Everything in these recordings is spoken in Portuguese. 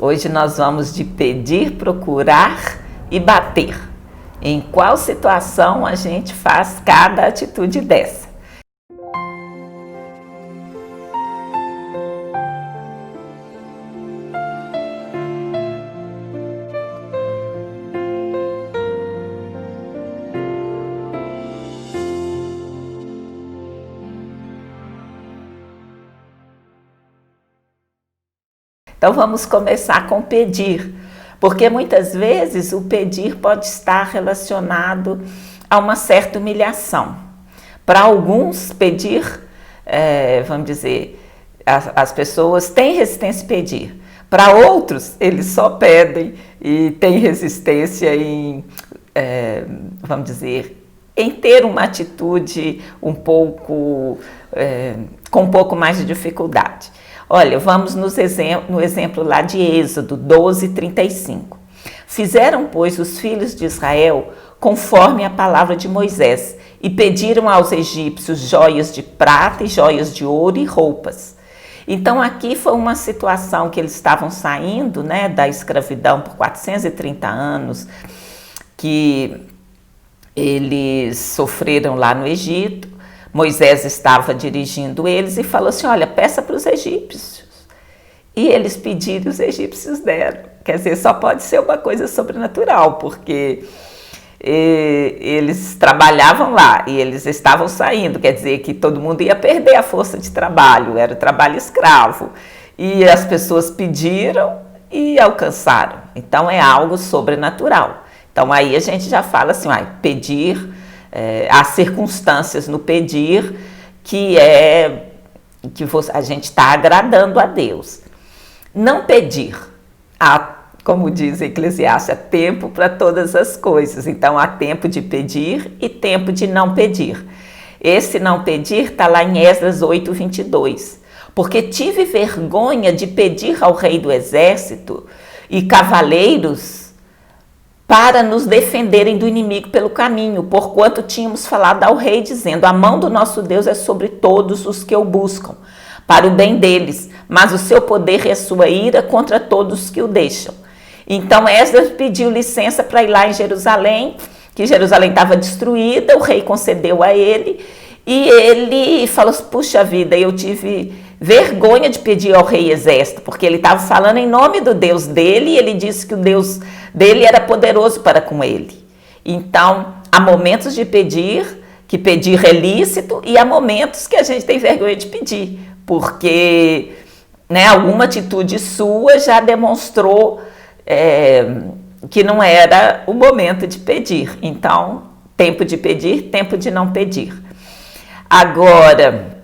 Hoje nós vamos de pedir, procurar e bater. Em qual situação a gente faz cada atitude dessa? Então vamos começar com pedir, porque muitas vezes o pedir pode estar relacionado a uma certa humilhação. Para alguns, pedir, vamos dizer, as pessoas têm resistência a pedir. Para outros, eles só pedem e têm resistência em, vamos dizer, em ter uma atitude um pouco, com um pouco mais de dificuldade. Olha, vamos no exemplo lá de Êxodo 12:35. Fizeram, pois, os filhos de Israel conforme a palavra de Moisés e pediram aos egípcios joias de prata e joias de ouro e roupas. Então aqui foi uma situação que eles estavam saindo, né, da escravidão por 430 anos, que eles sofreram lá no Egito. Moisés estava dirigindo eles e falou assim, olha, peça para os egípcios. E eles pediram e os egípcios deram. Quer dizer, só pode ser uma coisa sobrenatural, porque eles trabalhavam lá e eles estavam saindo. Quer dizer que todo mundo ia perder a força de trabalho, era trabalho escravo. E as pessoas pediram e alcançaram. Então é algo sobrenatural. Então aí a gente já fala assim, pedir... há circunstâncias no pedir que a gente está agradando a Deus. Não pedir, como diz Eclesiastes, há tempo para todas as coisas. Então há tempo de pedir e tempo de não pedir. Esse não pedir está lá em Esdras 8:22. Porque tive vergonha de pedir ao rei do exército e cavaleiros para nos defenderem do inimigo pelo caminho, porquanto tínhamos falado ao rei, dizendo, a mão do nosso Deus é sobre todos os que o buscam, para o bem deles, mas o seu poder e a sua ira contra todos os que o deixam. Então Esdras pediu licença para ir lá em Jerusalém, que Jerusalém estava destruída, o rei concedeu a ele, e ele falou, puxa vida, eu tive vergonha de pedir ao rei exército, porque ele estava falando em nome do Deus dele, e ele disse que o Deus dele era poderoso para com ele. Então, há momentos de pedir, que pedir é lícito, e há momentos que a gente tem vergonha de pedir, porque alguma atitude sua já demonstrou que não era o momento de pedir. Então, tempo de pedir, tempo de não pedir. Agora,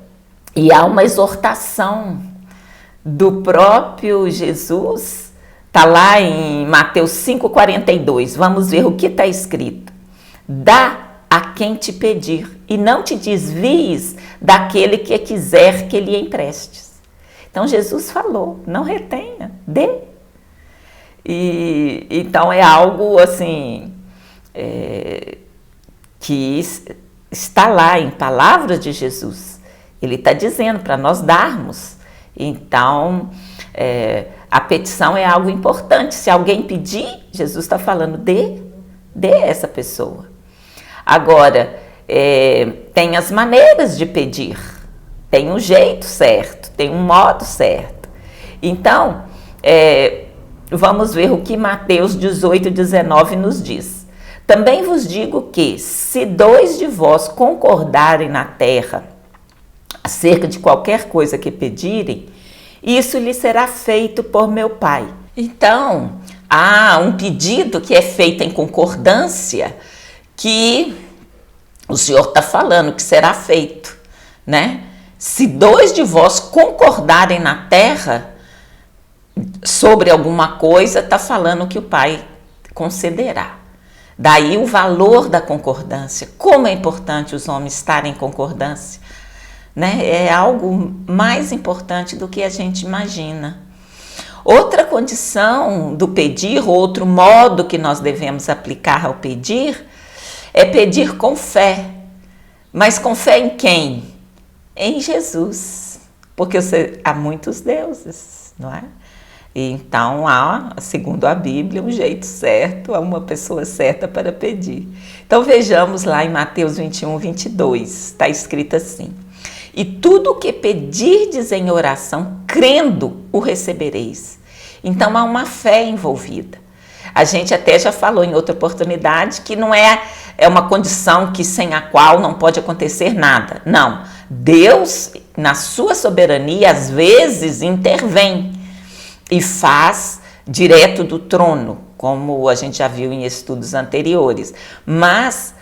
e há uma exortação do próprio Jesus, está lá em Mateus 5:42, vamos ver o que está escrito. Dá a quem te pedir e não te desvies daquele que quiser que lhe emprestes. Então Jesus falou, não retenha, dê. E então é algo assim, que está lá em palavras de Jesus. Ele está dizendo para nós darmos. Então, a petição é algo importante. Se alguém pedir, Jesus está falando, dê a essa pessoa. Agora, tem as maneiras de pedir. Tem um jeito certo, tem um modo certo. Então, vamos ver o que Mateus 18:19 nos diz. Também vos digo que, se 2 de vós concordarem na terra acerca de qualquer coisa que pedirem, isso lhe será feito por meu Pai. Então, há um pedido que é feito em concordância, que o Senhor está falando que será feito, né? Se 2 de vós concordarem na terra sobre alguma coisa, está falando que o Pai concederá. Daí o valor da concordância. Como é importante os homens estarem em concordância, né? É algo mais importante do que a gente imagina. Outra condição do pedir, outro modo que nós devemos aplicar ao pedir, é pedir com fé. Mas com fé em quem? Em Jesus. Porque há muitos deuses, não é? E então há, segundo a Bíblia, um jeito certo, há uma pessoa certa para pedir. Então vejamos lá em Mateus 21, 22, está escrito assim: e tudo o que pedirdes em oração, crendo, o recebereis. Então há uma fé envolvida. A gente até já falou em outra oportunidade que não é uma condição que sem a qual não pode acontecer nada. Não, Deus, na sua soberania, às vezes intervém e faz direto do trono, como a gente já viu em estudos anteriores. Mas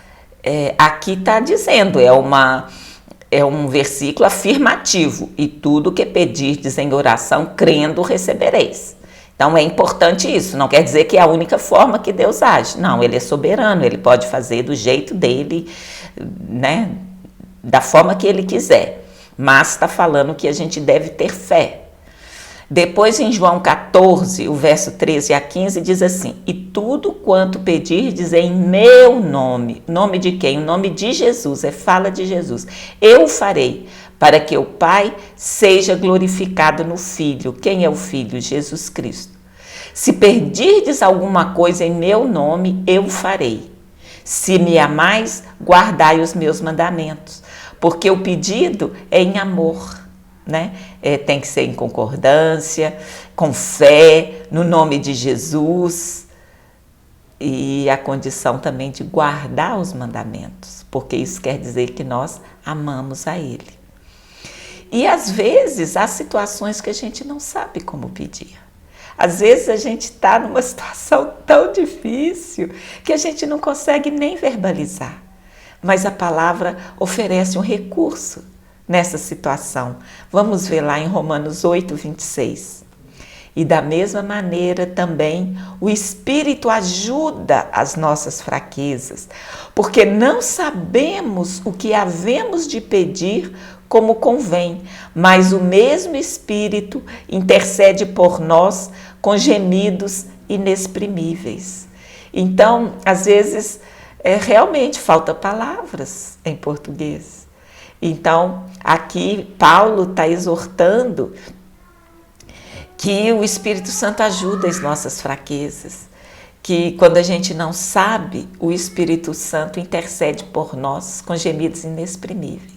aqui está dizendo, é um versículo afirmativo: e tudo que pedirdes em oração, crendo, recebereis. Então é importante isso, não quer dizer que é a única forma que Deus age. Não, Ele é soberano, Ele pode fazer do jeito dele, né, da forma que Ele quiser. Mas está falando que a gente deve ter fé. Depois em João 14, o verso 13 a 15 diz assim: e tudo quanto pedirdes em meu nome. Nome de quem? O nome de Jesus, fala de Jesus. Eu farei, para que o Pai seja glorificado no Filho. Quem é o Filho? Jesus Cristo. Se pedirdes alguma coisa em meu nome, eu farei. Se me amais, guardai os meus mandamentos. Porque o pedido é em amor, né? Tem que ser em concordância, com fé, no nome de Jesus, e a condição também de guardar os mandamentos, porque isso quer dizer que nós amamos a Ele. E às vezes há situações que a gente não sabe como pedir. Às vezes a gente está numa situação tão difícil que a gente não consegue nem verbalizar, mas a palavra oferece um recurso nessa situação. Vamos ver lá em Romanos 8, 26. E da mesma maneira também o Espírito ajuda as nossas fraquezas, porque não sabemos o que havemos de pedir como convém, mas o mesmo Espírito intercede por nós com gemidos inexprimíveis. Então, às vezes, realmente falta palavras em português. Então, aqui Paulo está exortando que o Espírito Santo ajuda as nossas fraquezas, que quando a gente não sabe, o Espírito Santo intercede por nós com gemidos inexprimíveis.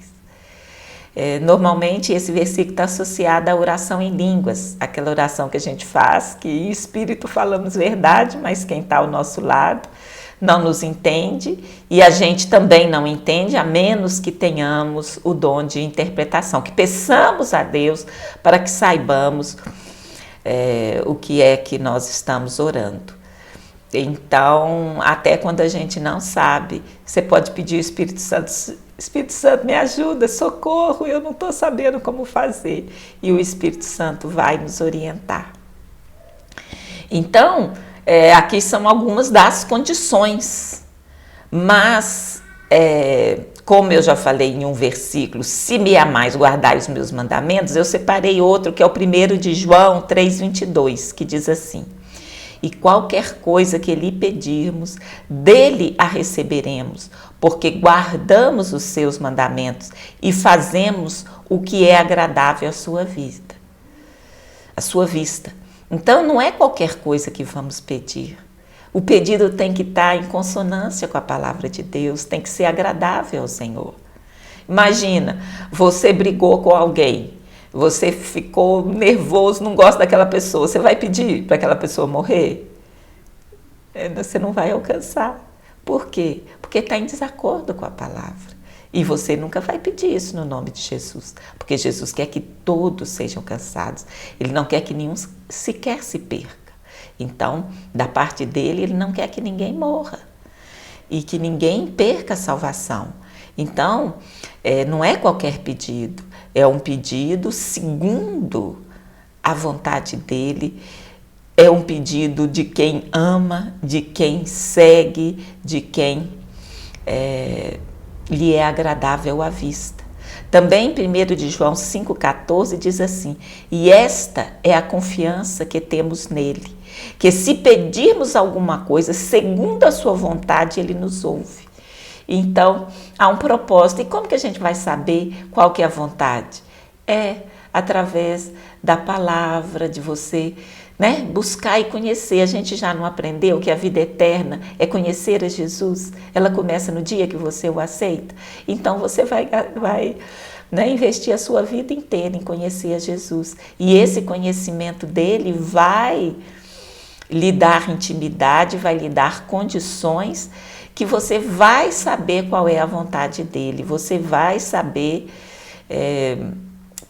Normalmente esse versículo está associado à oração em línguas, aquela oração que a gente faz, que em espírito falamos verdade, mas quem está ao nosso lado não nos entende, e a gente também não entende, a menos que tenhamos o dom de interpretação, que peçamos a Deus para que saibamos o que é que nós estamos orando. Então, até quando a gente não sabe, você pode pedir ao Espírito Santo: Espírito Santo, me ajuda, socorro, eu não estou sabendo como fazer. E o Espírito Santo vai nos orientar. Então, aqui são algumas das condições, mas, como eu já falei em um versículo, se me amais, guardai os meus mandamentos, eu separei outro, que é o 1 de João 3,22, que diz assim: e qualquer coisa que lhe pedirmos, dele a receberemos, porque guardamos os seus mandamentos e fazemos o que é agradável à sua vista. Então, não é qualquer coisa que vamos pedir. O pedido tem que estar em consonância com a palavra de Deus, tem que ser agradável ao Senhor. Imagina, você brigou com alguém, você ficou nervoso, não gosta daquela pessoa, você vai pedir para aquela pessoa morrer? Você não vai alcançar. Por quê? Porque está em desacordo com a palavra. E você nunca vai pedir isso no nome de Jesus, porque Jesus quer que todos sejam alcançados. Ele não quer que nenhum sequer se perca. Então, da parte dele, ele não quer que ninguém morra e que ninguém perca a salvação. Então, não é qualquer pedido, é um pedido segundo a vontade dele, é um pedido de quem ama, de quem segue, de quem lhe é agradável à vista. Também 1 de João 5,14 diz assim: e esta é a confiança que temos nele, que se pedirmos alguma coisa segundo a sua vontade, ele nos ouve. Então, há um propósito. E como que a gente vai saber qual que é a vontade? Através da palavra, de você né? Buscar e conhecer. A gente já não aprendeu que a vida eterna é conhecer a Jesus? Ela começa no dia que você o aceita. Então você vai né, investir a sua vida inteira em conhecer a Jesus. E esse conhecimento dele vai lhe dar intimidade, vai lhe dar condições que você vai saber qual é a vontade dele. Você vai saber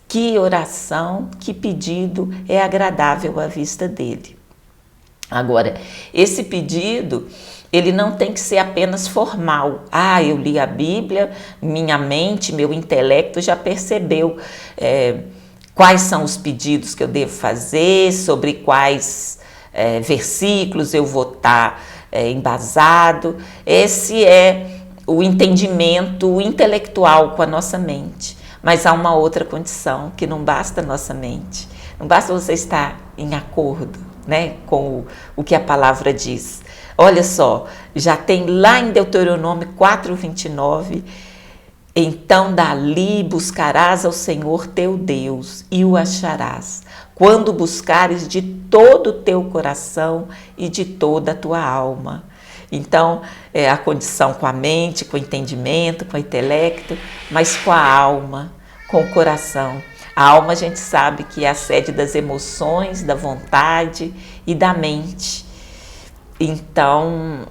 que oração, que pedido é agradável à vista dele. Agora, esse pedido, ele não tem que ser apenas formal. Ah, eu li a Bíblia, minha mente, meu intelecto já percebeu quais são os pedidos que eu devo fazer, sobre quais versículos eu vou estar embasado. Esse é o entendimento intelectual com a nossa mente. Mas há uma outra condição, que não basta a nossa mente, não basta você estar em acordo, né, com o que a palavra diz. Olha só, já tem lá em Deuteronômio 4:29, então dali buscarás ao Senhor teu Deus e o acharás, quando buscares de todo o teu coração e de toda a tua alma. Então, é a condição com a mente, com o entendimento, com o intelecto, mas com a alma, com o coração. A alma a gente sabe que é a sede das emoções, da vontade e da mente. Então,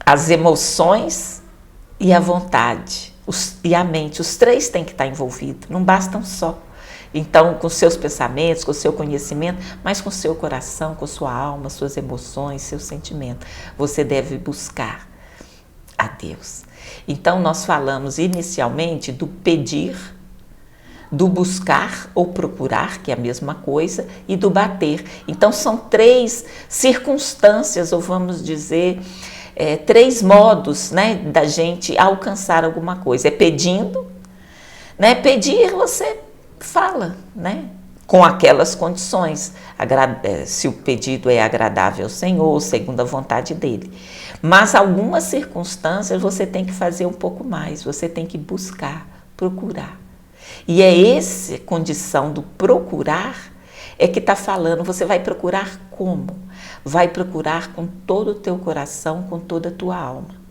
as emoções e a vontade e a mente, os três têm que estar envolvidos, não bastam só. Então, com seus pensamentos, com seu conhecimento, mas com seu coração, com sua alma, suas emoções, seus sentimentos, você deve buscar a Deus. Então, nós falamos inicialmente do pedir, do buscar ou procurar, que é a mesma coisa, e do bater. Então, são três circunstâncias, ou vamos dizer, três modos, né, da gente alcançar alguma coisa. É pedindo, né? Pedir, você fala, né? Com aquelas condições, se o pedido é agradável ao Senhor, segundo a vontade dele. Mas algumas circunstâncias você tem que fazer um pouco mais, você tem que buscar, procurar. E é essa condição do procurar que está falando, você vai procurar como? Vai procurar com todo o teu coração, com toda a tua alma.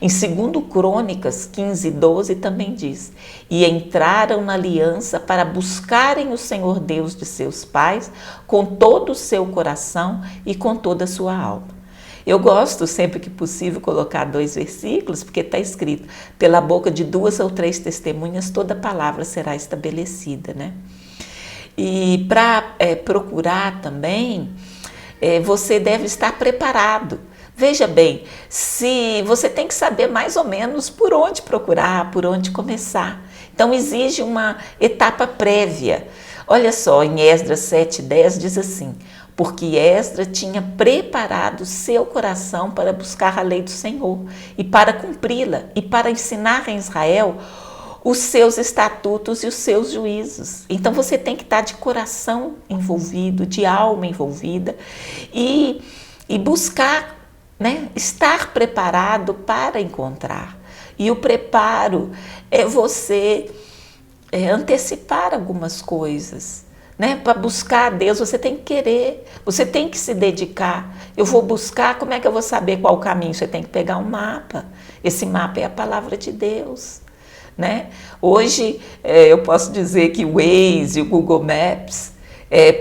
Em 2 Crônicas 15:12 também diz: e entraram na aliança para buscarem o Senhor Deus de seus pais com todo o seu coração e com toda a sua alma. Eu gosto sempre que possível colocar 2 versículos, porque está escrito: pela boca de 2 ou 3 testemunhas toda palavra será estabelecida, né? E para procurar também, você deve estar preparado. Veja bem, se você tem que saber mais ou menos por onde procurar, por onde começar. Então exige uma etapa prévia. Olha só, em Esdras 7:10 diz assim: porque Esdras tinha preparado seu coração para buscar a lei do Senhor e para cumpri-la e para ensinar em Israel os seus estatutos e os seus juízos. Então você tem que estar de coração envolvido, de alma envolvida e buscar, né, estar preparado para encontrar. E o preparo é você antecipar algumas coisas, né? Para buscar a Deus, você tem que querer, você tem que se dedicar. Eu vou buscar, como é que eu vou saber qual o caminho? Você tem que pegar um mapa. Esse mapa é a palavra de Deus, né? Hoje eu posso dizer que o Waze, o Google Maps,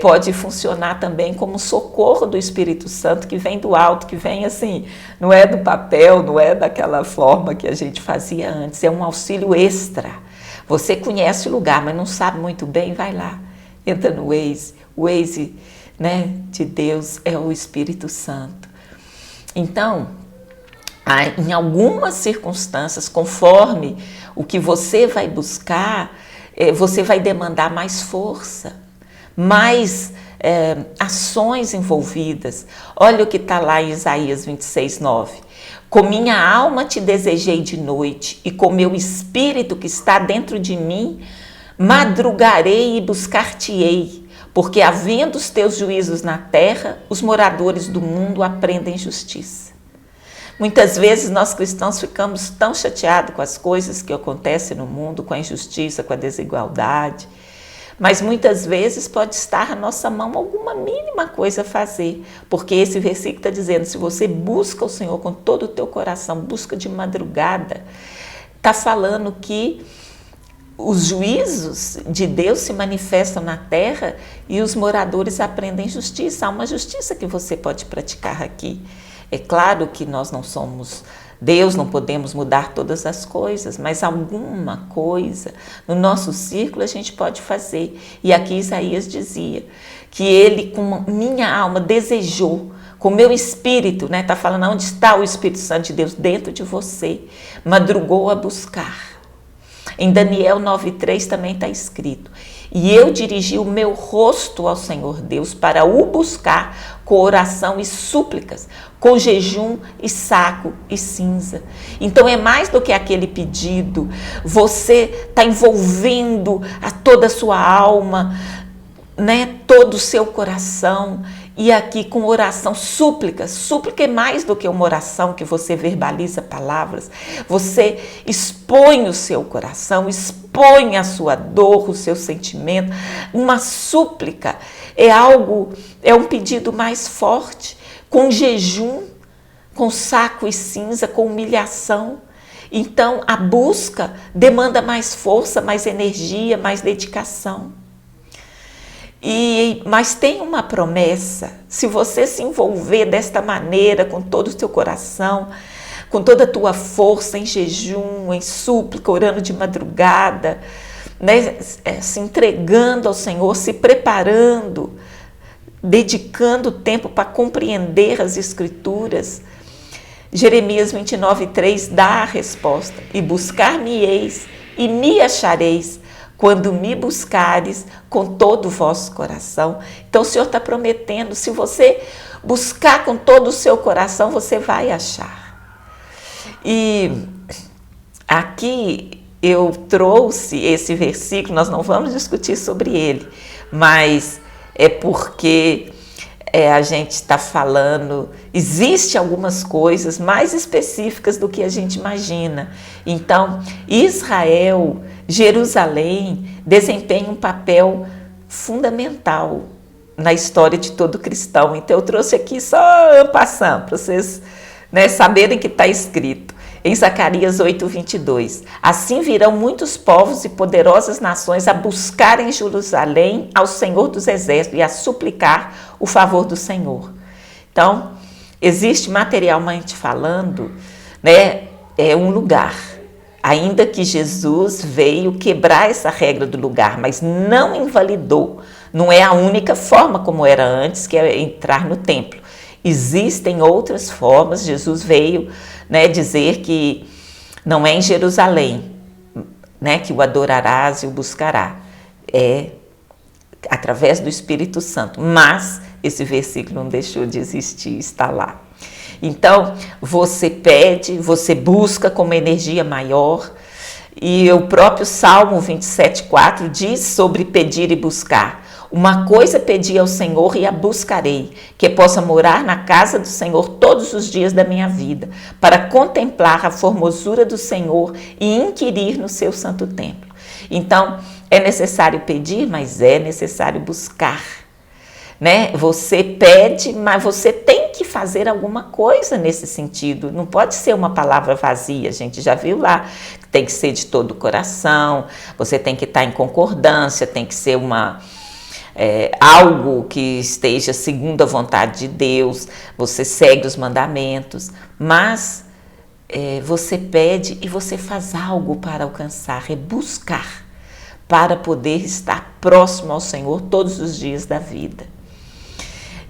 pode funcionar também como socorro do Espírito Santo, que vem do alto, que vem assim, não é do papel, não é daquela forma que a gente fazia antes, é um auxílio extra. Você conhece o lugar, mas não sabe muito bem, vai lá, entra no Waze. O Waze, né, de Deus é o Espírito Santo. Então, em algumas circunstâncias, conforme o que você vai buscar, você vai demandar mais força, mais ações envolvidas. Olha o que está lá em Isaías 26:9. Com minha alma te desejei de noite, e com meu espírito que está dentro de mim, madrugarei e buscar-te-ei, porque havendo os teus juízos na terra, os moradores do mundo aprendem justiça. Muitas vezes nós cristãos ficamos tão chateados com as coisas que acontecem no mundo, com a injustiça, com a desigualdade, Mas muitas vezes pode estar à nossa mão alguma mínima coisa a fazer, porque esse versículo está dizendo, se você busca o Senhor com todo o teu coração, busca de madrugada, está falando que os juízos de Deus se manifestam na terra e os moradores aprendem justiça. Há uma justiça que você pode praticar aqui. É claro que nós não somos Deus, não podemos mudar todas as coisas, mas alguma coisa no nosso círculo a gente pode fazer. E aqui Isaías dizia que ele, com minha alma, desejou, com meu espírito, né? Está falando onde está o Espírito Santo de Deus? Dentro de você. Madrugou a buscar. Em Daniel 9,3 também está escrito, e eu dirigi o meu rosto ao Senhor Deus para o buscar com oração e súplicas, com jejum e saco e cinza. Então é mais do que aquele pedido, você está envolvendo toda a sua alma, né, todo o seu coração, e aqui com oração, súplica. Súplica é mais do que uma oração que você verbaliza palavras. Você expõe o seu coração, expõe a sua dor, o seu sentimento. Uma súplica é um pedido mais forte, com jejum, com saco e cinza, com humilhação. Então a busca demanda mais força, mais energia, mais dedicação. Mas tem uma promessa, se você se envolver desta maneira, com todo o seu coração, com toda a tua força, em jejum, em súplica, orando de madrugada, né, se entregando ao Senhor, se preparando, dedicando tempo para compreender as Escrituras, Jeremias 29,3 dá a resposta, e buscar-me-eis e me achareis, quando me buscares com todo o vosso coração. Então o Senhor está prometendo, se você buscar com todo o seu coração, você vai achar. E aqui eu trouxe esse versículo, nós não vamos discutir sobre ele, mas é porque a gente está falando, existe algumas coisas mais específicas do que a gente imagina. Então, Israel, Jerusalém, desempenha um papel fundamental na história de todo cristão. Então, eu trouxe aqui só en passant, para vocês, né, saberem que está escrito. Em Zacarias 8:22, assim virão muitos povos e poderosas nações a buscar em Jerusalém ao Senhor dos Exércitos e a suplicar o favor do Senhor. Então, existe materialmente falando, né, um lugar, ainda que Jesus veio quebrar essa regra do lugar, mas não invalidou, não é a única forma como era antes, que é entrar no templo. Existem outras formas, Jesus veio, né, dizer que não é em Jerusalém, né, que o adorarás e o buscará, é através do Espírito Santo, mas esse versículo não deixou de existir, está lá. Então, você pede, você busca com uma energia maior, e o próprio Salmo 27:4 diz sobre pedir e buscar. Uma coisa pedi ao Senhor e a buscarei, que possa morar na casa do Senhor todos os dias da minha vida, para contemplar a formosura do Senhor e inquirir no seu santo templo. Então, é necessário pedir, mas é necessário buscar, né? Você pede, mas você tem que fazer alguma coisa nesse sentido. Não pode ser uma palavra vazia, a gente já viu lá. Tem que ser de todo o coração, você tem que estar em concordância, tem que ser algo que esteja segundo a vontade de Deus, você segue os mandamentos, mas você pede e você faz algo para alcançar, é buscar, para poder estar próximo ao Senhor todos os dias da vida.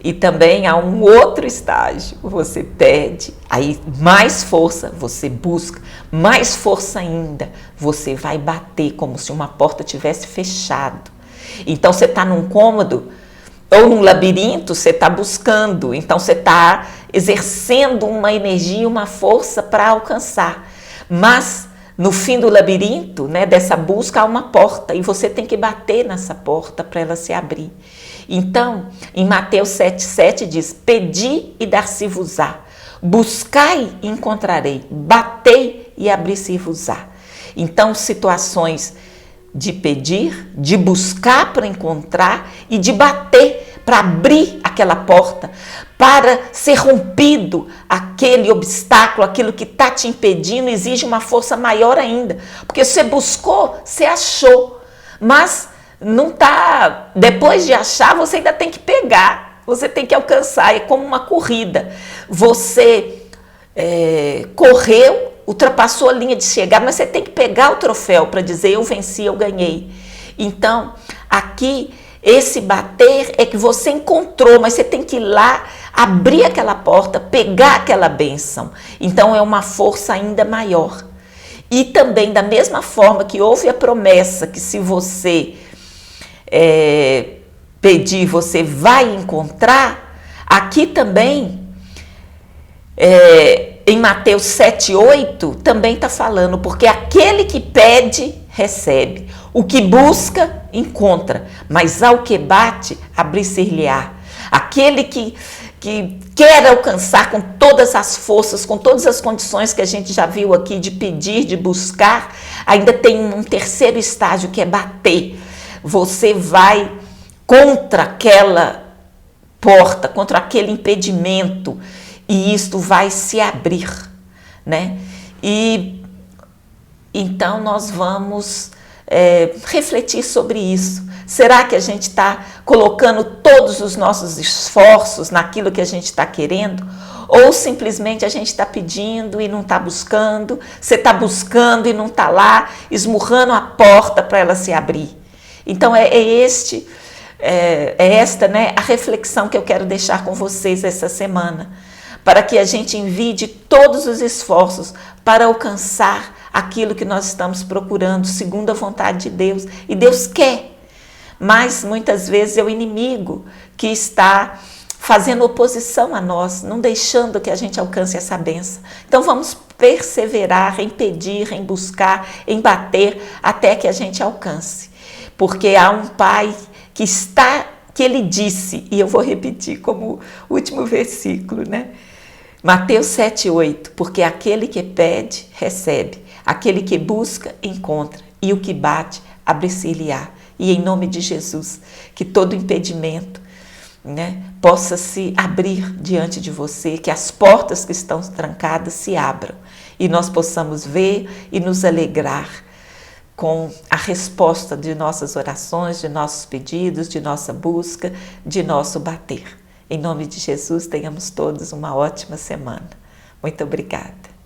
E também há um outro estágio, você pede, aí mais força, você busca, mais força ainda, você vai bater como se uma porta tivesse fechado. Então você está num cômodo ou num labirinto, você está buscando, então você está exercendo uma energia, uma força para alcançar. Mas no fim do labirinto, né, dessa busca, há uma porta e você tem que bater nessa porta para ela se abrir. Então, em Mateus 7,7 diz, pedi e dar-se-vos-á, buscai e encontrarei, batei e abrir-se-vos-á. Então, situações de pedir, de buscar para encontrar e de bater para abrir aquela porta, para ser rompido aquele obstáculo, aquilo que está te impedindo, exige uma força maior ainda. Porque você buscou, você achou, mas não tá. Depois de achar, você ainda tem que pegar, você tem que alcançar. É como uma corrida. Você correu, ultrapassou a linha de chegada, mas você tem que pegar o troféu para dizer eu venci, eu ganhei. Então, aqui, esse bater é que você encontrou, mas você tem que ir lá, abrir aquela porta, pegar aquela bênção. Então, é uma força ainda maior. E também, da mesma forma que houve a promessa que se você pedir, você vai encontrar, aqui também, em Mateus 7,8, também está falando, porque aquele que pede, recebe. O que busca, encontra. Mas ao que bate, abrir-se-lhe-á. Aquele que quer alcançar com todas as forças, com todas as condições que a gente já viu aqui, de pedir, de buscar, ainda tem um terceiro estágio que é bater. Você vai contra aquela porta, contra aquele impedimento, e isto vai se abrir, né? E então nós vamos refletir sobre isso. Será que a gente está colocando todos os nossos esforços naquilo que a gente está querendo? Ou simplesmente a gente está pedindo e não está buscando? Você está buscando e não está lá, esmurrando a porta para ela se abrir? Então é esta, né, a reflexão que eu quero deixar com vocês essa semana, para que a gente envie de todos os esforços para alcançar aquilo que nós estamos procurando, segundo a vontade de Deus. E Deus quer, mas muitas vezes é o inimigo que está fazendo oposição a nós, não deixando que a gente alcance essa bênção. Então vamos perseverar em pedir, em buscar, em bater, até que a gente alcance. Porque há um Pai que ele disse, e eu vou repetir como último versículo, né? Mateus 7,8, porque aquele que pede, recebe, aquele que busca, encontra, e o que bate, abre-se-lhe-á. E em nome de Jesus, que todo impedimento, né, possa se abrir diante de você, que as portas que estão trancadas se abram, e nós possamos ver e nos alegrar com a resposta de nossas orações, de nossos pedidos, de nossa busca, de nosso bater. Em nome de Jesus, tenhamos todos uma ótima semana. Muito obrigada.